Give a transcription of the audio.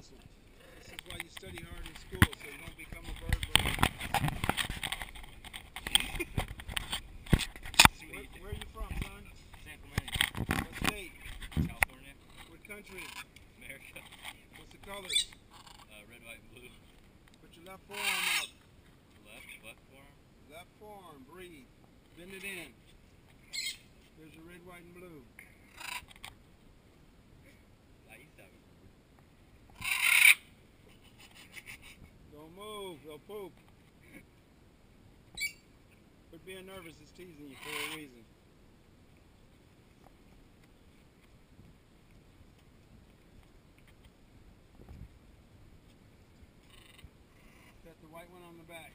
muscle. This is why you study hard in school, so you don't become a bird brain. Where are you from, son? San Clemente. What state? California. What country? America. What's the colors? Red, white, and blue. Put your left forearm up. Left forearm? Left forearm, breathe. Bend it in. There's your red, white, and blue. I used to have it. Don't move, they'll poop. Quit being nervous, it's teasing you for a reason. Set the white one on the back.